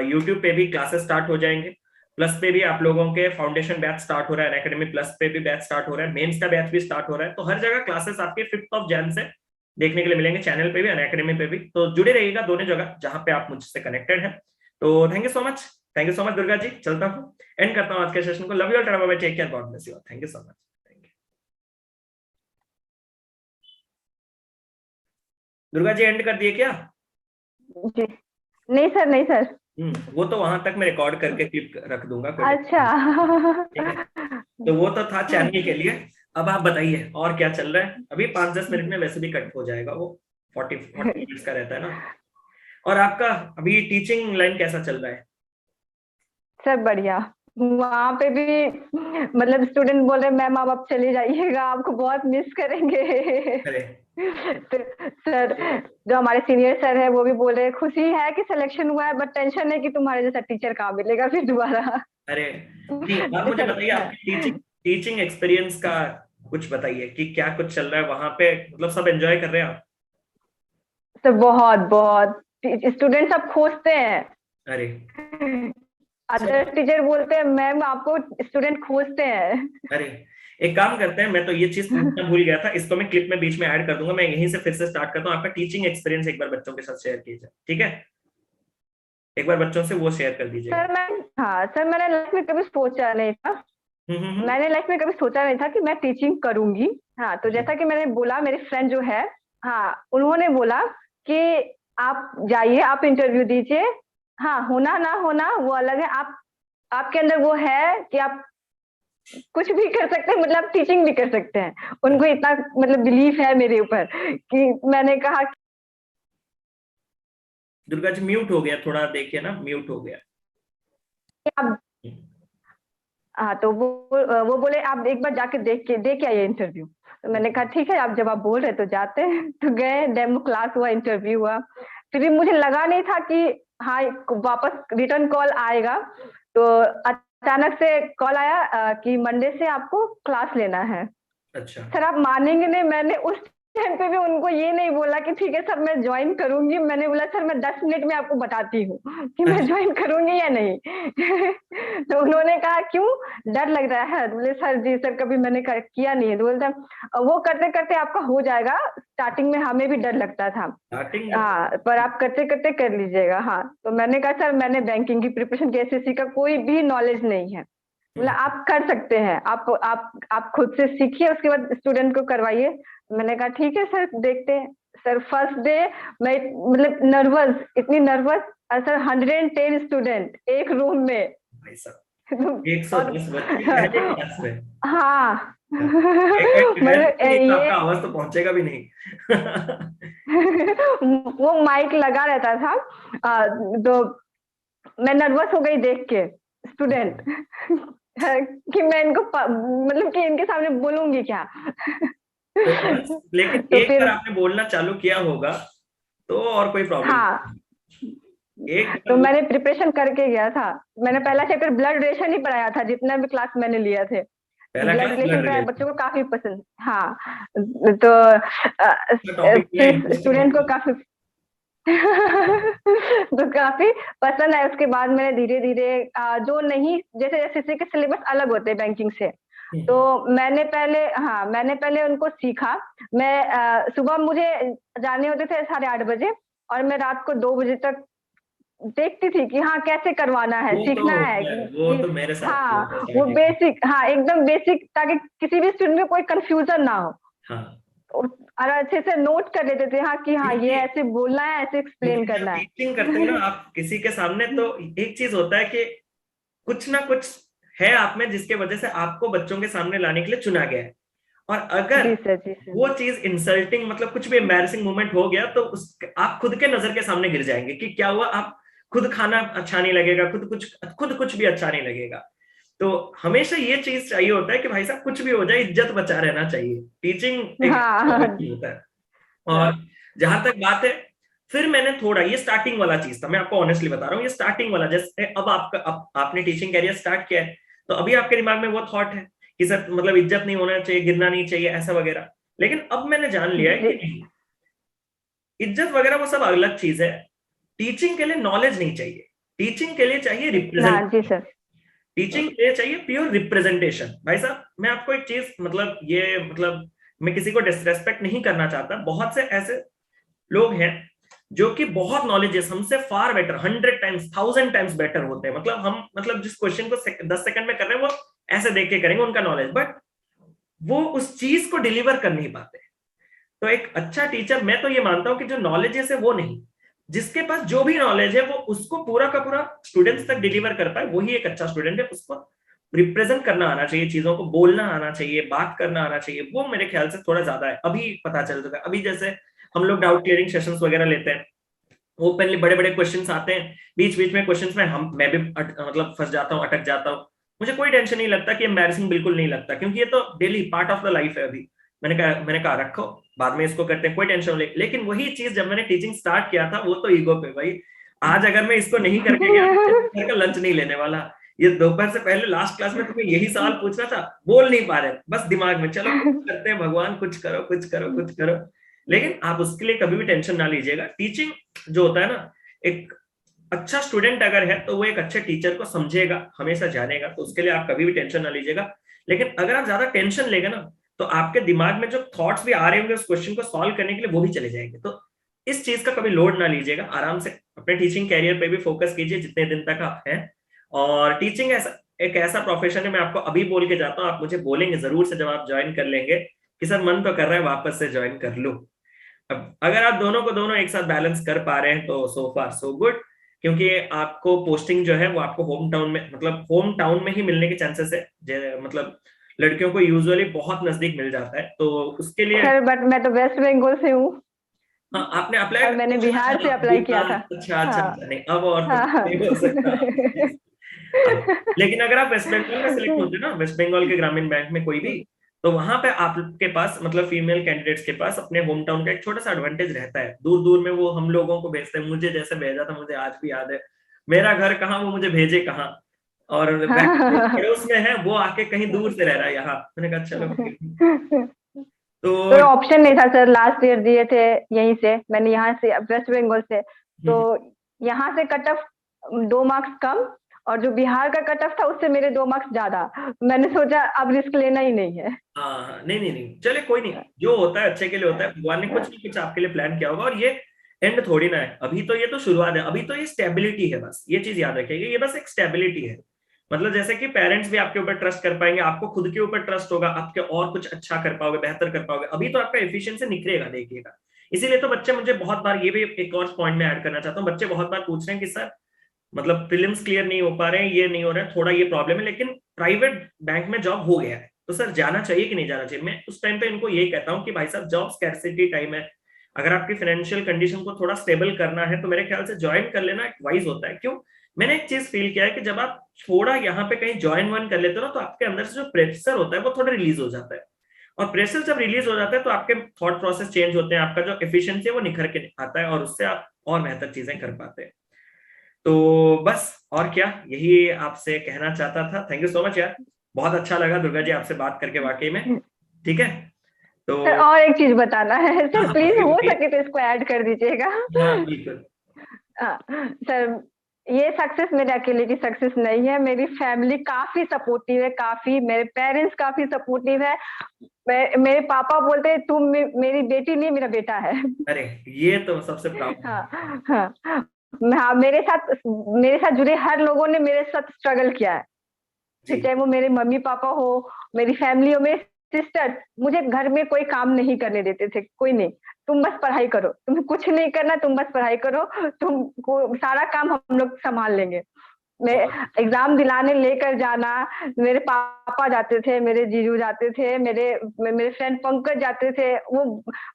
यूट्यूब पे भी क्लासेस स्टार्ट हो जाएंगे। प्लस पे भी आप लोगों के फाउंडेशन बैच स्टार्ट हो रहा है, अनअकैडमी प्लस पे भी बैच स्टार्ट हो रहा है, मेंस का बैच भी स्टार्ट हो रहा है। तो हर जगह क्लासेस आपके 5 जनवरी से देखने के लिए मिलेंगे, चैनल पे भी, अनअकैडमी पे भी। तो जुड़े रहिएगा दोनों जगह जहां पे आप मुझसे कनेक्टेड हैं। तो thank you so much, thank you so much Durga ji, चलता हूँ, एंड करता हूँ आज के सेशन को। Love you all, tata bye bye, take care, God bless you, thank you so much. Durga ji end कर दिए क्या? जी नहीं सर, नहीं सर। वो तो वहां तक मैं रिकॉर्ड करके क्लिप रख दूंगा, कोई दिक्कत अच्छा। नहीं। ठीक है, तो वो तो था चैनल के लिए। अब आप बताइए और क्या चल रहा है? अभी 5-10 मिनट में वैसे भी कट हो जाएगा वो, 40 मिनट्स का रहता है ना। और आपका अभी टीचिंग लाइन कैसा चल रहा है? सब बढ़िया। वहां पे भी मतलब स्टूडेंट बोल रहे मैम आप अब चले जाइएगा, आपको बहुत मिस करेंगे। अरे तो सर, जो हमारे सीनियर सर है वो भी बोल रहे खुशी है कि सिलेक्शन हुआ है, बट टेंशन है कि तुम्हारे जैसा टीचर कहाँ मिलेगा फिर दोबारा। अरे नहीं, आप मुझे बताइए आपकी टीचिंग टीचिंग एक्सपीरियंस का कुछ बताइए कि क्या कुछ चल रहा है वहां पे, मतलब सब एंजॉय कर रहे हैं आप? तो बहुत बहुत स्टूडेंट सब खोजते हैं। अरे अदर टीचर बोलते हैं मैम आपको स्टूडेंट खोजते हैं। अरे एक काम करते हैं, मैं तो ये चीज पूछना भूल गया था, इसको मैं क्लिप में बीच में ऐड कर दूंगा, मैं यहीं से फिर से स्टार्ट करता हूँ। आपका टीचिंग एक्सपीरियंस एक बार बच्चों के साथ शेयर कीजिए, ठीक है? एक बार बच्चों से वो शेयर कर दीजिएगा। सर मैं, हाँ सर, मैंने लाइफ में कभी सोचा नहीं था, हम्म। मैंने लाइफ में कभी सोचा नहीं था कि मैं टीचिंग करूंगी। हाँ, तो जी। जैसा कि मैंने बोला, मेरे फ्रेंड जो है, हाँ उन्होंने बोला कि आप जाइए, आप इंटरव्यू दीजिए, हाँ होना ना होना वो अलग है, आप आपके अंदर वो है कि आप कुछ भी कर सकते हैं, मतलब टीचिंग भी कर सकते हैं। उनको इतना मतलब बिलीफ है मेरे ऊपर कि मैंने कहा दुर्गा जी म्यूट हो गया, थोड़ा देखिए ना, म्यूट हो गया। कि आप, हाँ तो वो बोले आप एक बार जाके देख के आइए इंटरव्यू। तो मैंने कहा ठीक है, आप जब आप बोल रहे तो जाते हैं। तो गए, डेमो क्लास हुआ, इंटरव्यू हुआ। फिर भी मुझे लगा नहीं था कि हाँ वापस रिटर्न कॉल आएगा। तो अचानक से कॉल आया कि मंडे से आपको क्लास लेना है। अच्छा। सर आप मानेंगे नहीं, मैंने उस टाइम पे भी उनको ये नहीं बोला कि ठीक है सर मैं ज्वाइन करूंगी, मैंने बोला सर मैं 10 मिनट में आपको बताती हूँ कि मैं ज्वाइन करूंगी या नहीं। तो उन्होंने कहा क्यों, डर लग रहा है? बोले सर जी सर कभी मैंने किया नहीं है। तो बोलता वो करते करते आपका हो जाएगा, स्टार्टिंग में हमें भी डर लगता था, स्टार्टिंग में तो हाँ पर आप करते करते कर लीजिएगा। हाँ तो मैंने कहा सर मैंने बैंकिंग की प्रिपरेशन की, एसएससी का कोई भी नॉलेज नहीं है। बोला आप कर सकते हैं, आप खुद से सीखिए, उसके बाद स्टूडेंट को करवाइए। मैंने कहा ठीक है सर देखते हैं। सर फर्स्ट डे मैं मतलब नर्वस, इतनी नर्वस, और सर 110 स्टूडेंट एक रूम में। भाई साहब, और 110 बच्चे पहले क्लास में। हाँ मतलब मतलब नहीं तो ये आपका आवाज तो पहुंचेगा भी नहीं। वो माइक लगा रहता था। तो मैं नर्वस हो गई देख के स्टूडेंट कि मैं इनको मतलब कि इनके सामने बोलूंगी क्या। तो बस, लेकिन तो एक बार फिर आपने बोलना चालू किया होगा तो और कोई प्रॉब्लम हाँ, नहीं। एक तो बार मैंने प्रिपरेशन करके गया था। मैंने पहला चैप्टर ब्लड रिलेशन ही पढ़ाया था, जितना भी क्लास मैंने लिया थे पहला ब्लड क्लास रिलेशन ब्लड पढ़ाया, रिलेशन बच्चों को काफी पसंद। हाँ तो का टॉपिक है, फिर इंटरेस्टिंग स्टूडेंट को टॉपिक। काफी तो काफी पसंद है। उसके बाद मैंने धीरे धीरे जो नहीं, जैसे एसएससी के सिलेबस अलग होते हैं बैंकिंग से, तो मैंने पहले उनको सीखा। मैं सुबह मुझे जाने होते थे 8:30 बजे, और मैं रात को 2 बजे तक देखती थी कि हाँ कैसे करवाना है, वो तो सीखना है होता है, वो कि तो मेरे साथ भी होता है हाँ वो स्टार्टिंग में। बेसिक, हाँ एकदम बेसिक, ताकि किसी भी स्टूडेंट में कोई कंफ्यूजन ना हो। हाँ, और अच्छे से नोट कर लेते थे हाँ कि हाँ ये क्योंकि ऐसे बोलना है, ऐसे एक्सप्लेन क्योंकि जब करना टीचिंग करते हो ना है। आप किसी के सामने, तो एक चीज होता है कि कुछ ना कुछ है आप में जिसके वजह से आपको बच्चों के सामने लाने के लिए चुना गया है। और अगर जी सर, जी सर। वो चीज इंसल्टिंग, मतलब कुछ भी एम्बैरसिंग मोमेंट हो गया, तो उस आप खुद के नजर के सामने गिर जाएंगे कि क्या हुआ। आप खुद खाना अच्छा नहीं लगेगा, खुद कुछ भी अच्छा नहीं लगेगा। तो हमेशा ये चीज चाहिए होता है कि भाई साहब कुछ भी हो जाए इज्जत बचा रहना चाहिए। टीचिंग एक हाँ प्रोफेशन होता है। सर। और जहां तक बात है, फिर मैंने थोड़ा, ये स्टार्टिंग वाला चीज था, मैं आपको ऑनेस्टली बता रहा हूँ, ये स्टार्टिंग वाला, जैसे अब आपने टीचिंग कैरियर स्टार्ट किया है, तो अभी आपके दिमाग में वो थॉट है कि सर मतलब इज्जत नहीं होना चाहिए, गिरना नहीं चाहिए, ऐसा वगैरह। लेकिन अब मैंने जान लिया है जी कि नहीं, इज्जत वगैरह वो सब अलग चीज है। टीचिंग के लिए नॉलेज नहीं चाहिए, टीचिंग के लिए चाहिए हाँ जी रिप्रेजेंटेशन। सर। टीचिंग के लिए चाहिए प्योर रिप्रेजेंटेशन। भाई साहब मैं आपको एक चीज, मतलब ये मतलब मैं किसी को डिसरेस्पेक्ट नहीं करना चाहता, बहुत से ऐसे लोग हैं जो कि बहुत नॉलेज है, हमसे far better, 100 times 1000 times better होते हैं। मतलब हम, मतलब जिस क्वेश्चन को 10 सेकंड में कर रहे हैं, वो ऐसे देख के करेंगे उनका नॉलेज, बट वो उस चीज को डिलीवर कर नहीं पाते। तो एक अच्छा टीचर, मैं तो ये मानता हूं कि जो नॉलेज है वो नहीं, जिसके पास जो भी नॉलेज है वो उसको पूरा का पूरा स्टूडेंट्स तक डिलीवर कर पाए, वही एक अच्छा स्टूडेंट है। उसको रिप्रेजेंट करना आना चाहिए, चीजों को बोलना आना चाहिए, बात करना आना चाहिए, वो मेरे ख्याल से थोड़ा ज्यादा है। अभी पता चल चुका है, अभी जैसे हम लोग डाउट क्लियरिंग सेशंस वगैरह लेते हैं, ओपनली बड़े बड़े क्वेश्चंस आते हैं, बीच बीच में क्वेश्चंस में मैं भी मतलब फंस जाता हूँ, अटक जाता हूँ। मुझे कोई टेंशन नहीं लगता कि एम्बैरेसिंग, बिल्कुल नहीं लगता, क्योंकि ये तो daily part of the life है। अभी मैंने कहा रखो, बाद में इसको करते हैं, कोई टेंशन नहीं। लेकिन वही चीज जब मैंने टीचिंग स्टार्ट किया था, वो तो ईगो पे भाई। आज अगर मैं इसको नहीं करके गया, घर का लंच नहीं लेने वाला। ये दोपहर से पहले लास्ट क्लास में तुम्हें यही सवाल पूछना था, बोल नहीं पा रहे, बस दिमाग में चलो कुछ करते हैं, भगवान कुछ करो कुछ करो कुछ करो। लेकिन आप उसके लिए कभी भी टेंशन ना लीजिएगा। टीचिंग जो होता है ना, एक अच्छा स्टूडेंट अगर है तो वो एक अच्छे टीचर को समझेगा, हमेशा जानेगा, तो उसके लिए आप कभी भी टेंशन ना लीजिएगा। लेकिन अगर आप ज्यादा टेंशन लेंगे ना, तो आपके दिमाग में जो थॉट्स भी आ रहे होंगे उस क्वेश्चन को सॉल्व करने के लिए, वो भी चले जाएंगे। तो इस चीज का कभी लोड ना लीजिएगा, आराम से अपने टीचिंग कैरियर पे भी फोकस कीजिए जितने दिन तक आप हैं। और टीचिंग ऐसा एक ऐसा प्रोफेशन है, मैं आपको अभी बोल के जाता हूँ, आप मुझे बोलेंगे जरूर से जब आप ज्वाइन कर लेंगे कि सर मन तो कर रहा है वापस से ज्वाइन कर लूं। अब अगर आप दोनों को दोनों एक साथ बैलेंस कर पा रहे हैं तो सो फार सो गुड, क्योंकि आपको पोस्टिंग जो है वो आपको होम टाउन में, मतलब होम टाउन में ही मिलने के चांसेस है। मतलब लड़कियों को यूजुअली बहुत नजदीक मिल जाता है, तो उसके लिए। सर बट मैं तो वेस्ट बंगाल से हूँ, हाँ, आपने अप्लाई, और मैंने अच्छा बिहार से अच्छा अप्लाई किया था। अच्छा अच्छा हाँ अच्छा, नहीं अब और तो हाँ हाँ। नहीं हो सकता। अब लेकिन अगर आप वेस्ट बंगाल में सिलेक्ट होते ना, वेस्ट बंगाल के ग्रामीण बैंक में कोई भी, तो वहां पे आपके पास, मतलब फीमेल कैंडिडेट्स के पास अपने होम टाउन का एक छोटा सा एडवांटेज रहता है। दूर दूर में वो हम लोगों को भेजते हैं, मुझे जैसे भेजा था, मुझे आज भी याद है, मेरा घर कहाँ वो मुझे भेजे कहाँ। और वैसे हाँ। पड़ोस में है वो, आके कहीं दूर से रह रहा है यहाँ। मैंने कहा चलो कोई नहीं। तो ऑप्शन नहीं था सर, लास्ट ईयर दिए थे यहीं से, मैंने यहाँ से वेस्ट बंगाल से, तो यहाँ से कट ऑफ 2 मार्क्स कम, और जो बिहार का कट ऑफ था उससे मेरे 2 मार्क्स ज्यादा। मैंने सोचा अब रिस्क लेना ही नहीं है। हाँ, नहीं नहीं नहीं, चले कोई नहीं, जो होता है अच्छे के लिए होता है, भगवान ने कुछ ना कुछ आपके लिए प्लान किया होगा, और ये एंड थोड़ी ना है, अभी तो ये तो शुरुआत है, अभी तो ये स्टेबिलिटी है, बस ये चीज याद रखिएगा, ये बस एक स्टेबिलिटी है। मतलब जैसे कि पेरेंट्स भी आपके ऊपर ट्रस्ट कर पाएंगे, आपको खुद के ऊपर ट्रस्ट होगा, आपके और कुछ अच्छा कर पाओगे, बेहतर कर पाओगे, अभी तो आपका एफिशिएंसी निखरेगा, देखिएगा। इसीलिए तो बच्चे, मुझे बहुत बार ये भी एक और पॉइंट में ऐड करना चाहता हूँ, बच्चे बहुत बार पूछ रहे हैं कि सर मतलब प्रीलिम्स क्लियर नहीं हो पा रहे हैं, ये नहीं हो रहा है, थोड़ा ये प्रॉब्लम है, लेकिन प्राइवेट बैंक में जॉब हो गया है, तो सर जाना चाहिए कि नहीं जाना चाहिए। मैं उस टाइम पे इनको यही कहता हूँ कि भाई साहब, जॉब स्कैर्सिटी टाइम है, अगर आपकी फाइनेंशियल कंडीशन को थोड़ा स्टेबल करना है तो मेरे ख्याल से ज्वाइन कर लेना एक वाइज होता है। क्यों? मैंने एक चीज फील किया है कि जब आप थोड़ा यहाँ पे कहीं ज्वाइन वन कर लेते हो ना, तो आपके अंदर से जो प्रेशर होता है वो थोड़ा रिलीज हो जाता है, और प्रेशर जब रिलीज हो जाता है तो आपके थॉट प्रोसेस चेंज होते हैं, आपका जो एफिशिएंसी है वो निखर के आता है, और उससे आप और बेहतर चीजें कर पाते हैं। तो बस, और क्या, यही आपसे कहना चाहता था। थैंक यू सो मच यार, बहुत अच्छा लगा दुर्गा जी आपसे बात करके वाकई में। ठीक है, तो सर और एक चीज बताना है हाँ सर, हाँ, प्लीज बताइए हो बताइए। सके तो इसको ऐड कर दीजिएगा। हाँ बिल्कुल। सर, ये सक्सेस मेरे अकेले की सक्सेस नहीं है, मेरी फैमिली काफी सपोर्टिव है, काफी, मेरे पेरेंट्स काफी सपोर्टिव है। मेरे पापा बोलते हैं तुम मेरी बेटी नहीं, मेरा बेटा है। अरे, ये तो सबसे प्राउड। हाँ हाँ। हाँ, मेरे साथ जुड़े हर लोगों ने मेरे साथ स्ट्रगल किया है, फिर जी, चाहे वो मेरे मम्मी पापा हो, मेरी फैमिली हो, मेरे सिस्टर, मुझे घर में कोई काम नहीं करने देते थे, कोई नहीं, तुम बस पढ़ाई करो, तुम्हें कुछ नहीं करना, तुम बस पढ़ाई करो, तुम सारा काम हम लोग संभाल लेंगे। मैं बहुत एग्जाम दिलाने लेकर जाना, मेरे पापा जाते थे, मेरे जीजू जाते थे, मेरे फ्रेंड पंकज जाते थे, वो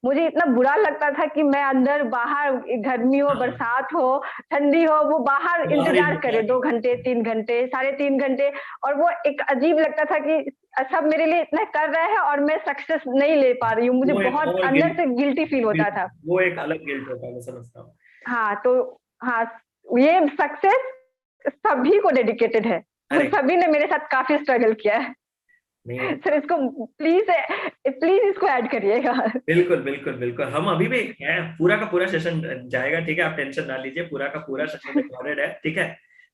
मुझे इतना बुरा लगता था कि मैं अंदर बाहर, गर्मी हो, हाँ, बरसात हो, ठंडी हो, वो बाहर बाहर इंतजार करे इंतजार 2 घंटे, 3 घंटे, 3.5 घंटे, और वो एक अजीब लगता था कि सब मेरे लिए इतना कर रहे हैं और मैं सक्सेस नहीं ले पा रही हूँ, मुझे वो एक बहुत और अंदर गिल्ट, से गिल्टी फील होता था। वो एक अलग गिल्ट होता है, मैं समझता हूँ। हाँ तो, हाँ, ये सक्सेस सभी को डेडिकेटेड है, अरे सभी ने मेरे साथ काफी स्ट्रगल किया है। नहीं, सर इसको प्लीज, प्लीज इसको ऐड करिएगा। बिल्कुल बिल्कुल बिल्कुल, हम अभी भी हैं, पूरा का पूरा सेशन जाएगा, ठीक है, आप टेंशन ना लीजिए, पूरा का पूरा सेशन रिकॉर्डेड है, ठीक है,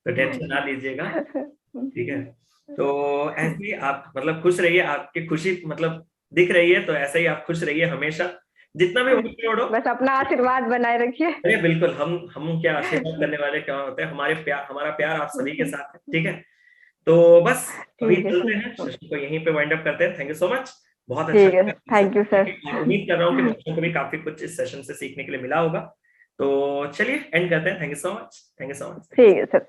तो टेंशन ना लीजिएगा। ठीक है, तो ऐसे ही आप मतलब खुश रहिए, आपकी खुशी मतलब दिख रही है, तो ऐसे ही आप खुश रहिए हमेशा, जितना भी वर्कलोड हो। बस अपना आशीर्वाद बनाए रखिए। अरे बिल्कुल, हम क्या आशीर्वाद करने वाले क्या होते हैं, हमारा प्यार आप सभी के साथ है, ठीक है। तो बस अभी ठीक है चलते हैं, सर। सेशन को यहीं पे वाइंड अप करते हैं। थैंक यू सो मच, बहुत अच्छा ठीक है, लगा आपसे थैंक यू बात सर। करके, और उम्मीद कर रहा हूँ कि बच्चों को भी काफी कुछ इस सेशन से सीखने के लिए मिला होगा। तो चलिए एंड करते हैं। Thank you so much, thank you so much. ठीक है सर।